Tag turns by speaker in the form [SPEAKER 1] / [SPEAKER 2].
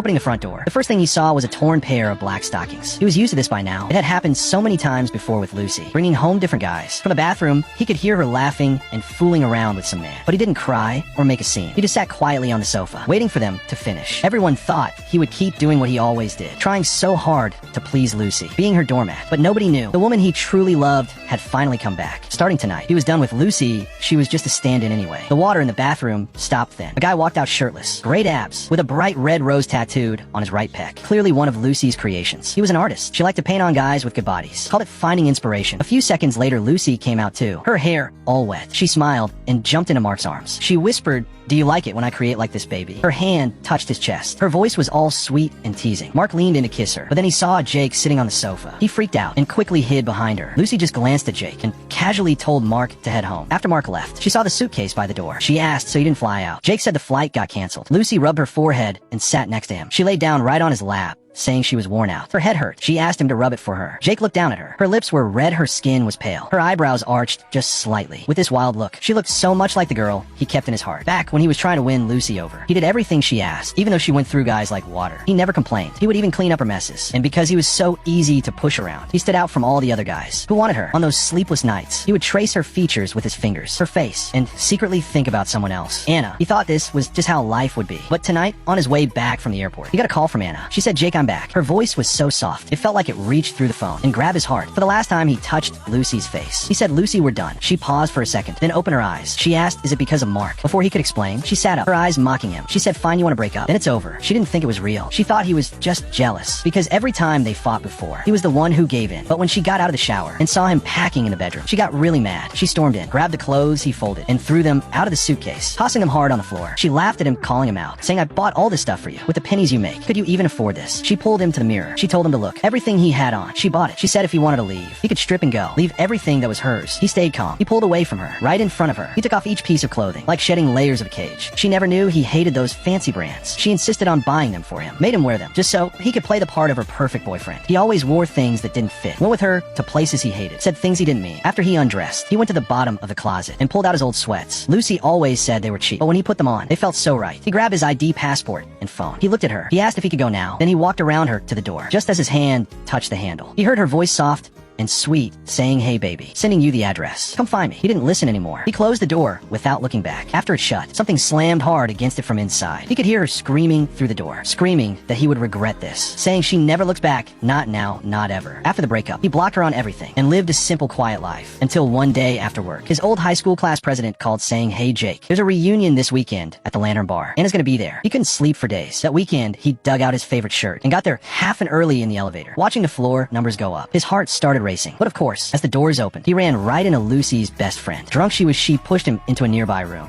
[SPEAKER 1] opening the front door. The first thing he saw was a torn pair of black stockings. He was used to this by now. It had happened so many times before with Lucy, bringing home different guys. From the bathroom, he could hear her laughing and fooling around with some man. But he didn't cry or make a scene. He just sat quietly on the sofa, waiting for them to finish. Everyone thought he would keep doing what he always did, trying so hard to please Lucy, being her doormat. But nobody knew the woman he truly loved had finally come back. Starting tonight, he was done with Lucy. She was just a stand-in anyway. The water in the bathroom stopped then. A guy walked out shirtless, great abs, with a bright red rose tattooed on his right pec. Clearly one of Lucy's creations. He was an artist. She liked to paint on guys with good bodies. Called it finding inspiration. A few seconds later, Lucy came out too, her hair all wet. She smiled and jumped into Mark's arms. She whispered, "Do you like it when I create like this, baby?" Her hand touched his chest. Her voice was all sweet and teasing. Mark leaned in to kiss her, but then he saw Jake sitting on the sofa. He freaked out and quickly hid behind her. Lucy just glanced at Jake and casually told Mark to head home. After Mark left, she saw the suitcase by the door. She asked so he didn't fly out. Jake said the flight got canceled. Lucy rubbed her forehead and sat next to him. She laid down right on his lap, saying she was worn out. Her head hurt. She asked him to rub it for her. Jake looked down at her. Her lips were red, her skin was pale. Her eyebrows arched just slightly. With this wild look, she looked so much like the girl he kept in his heart. Back when he was trying to win Lucy over, he did everything she asked, even though she went through guys like water. He never complained. He would even clean up her messes. And because he was so easy to push around, he stood out from all the other guys who wanted her. On those sleepless nights, he would trace her features with his fingers, her face, and secretly think about someone else. Anna. He thought this was just how life would be. But tonight, on his way back from the airport, he got a call from Anna. She said, "Jake, I'm back." Her voice was so soft. It felt like it reached through the phone and grabbed his heart. For the last time, he touched Lucy's face. He said, "Lucy, we're done." She paused for a second, then opened her eyes. She asked, "Is it because of Mark?" Before he could explain, she sat up, her eyes mocking him. She said, "Fine, you want to break up? Then it's over." She didn't think it was real. She thought he was just jealous, because every time they fought before, he was the one who gave in. But when she got out of the shower and saw him packing in the bedroom, she got really mad. She stormed in, grabbed the clothes he folded, and threw them out of the suitcase, tossing them hard on the floor. She laughed at him, calling him out, saying, "I bought all this stuff for you, with the pennies you make. Could you even afford this?" She pulled him to the mirror. She told him to look. Everything he had on, she bought it. She said if he wanted to leave, he could strip and go, leave everything that was hers. He stayed calm. He pulled away from her, right in front of her. He took off each piece of clothing, like shedding layers of a cage. She never knew he hated those fancy brands. She insisted on buying them for him, made him wear them, just so he could play the part of her perfect boyfriend. He always wore things that didn't fit, went with her to places he hated, said things he didn't mean. After he undressed, he went to the bottom of the closet and pulled out his old sweats. Lucy always said they were cheap, but when he put them on, they felt so right. He grabbed his ID, passport, and phone. He looked at her. He asked if he could go now. Then he walked around her to the door, just as his hand touched the handle. He heard her voice soft and sweet, saying, "Hey baby, sending you the address. Come find me." He didn't listen anymore. He closed the door without looking back. After it shut, something slammed hard against it from inside. He could hear her screaming through the door, screaming that he would regret this, saying she never looks back, not now, not ever. After the breakup, he blocked her on everything and lived a simple, quiet life until one day after work, his old high school class president called saying, "Hey Jake, there's a reunion this weekend at the Lantern Bar. Anna's gonna be there." He couldn't sleep for days. That weekend, he dug out his favorite shirt and got there half an early in the elevator. Watching the floor numbers go up, his heart started racing. But of course, as the doors opened, he ran right into Lucy's best friend. Drunk she pushed him into a nearby room.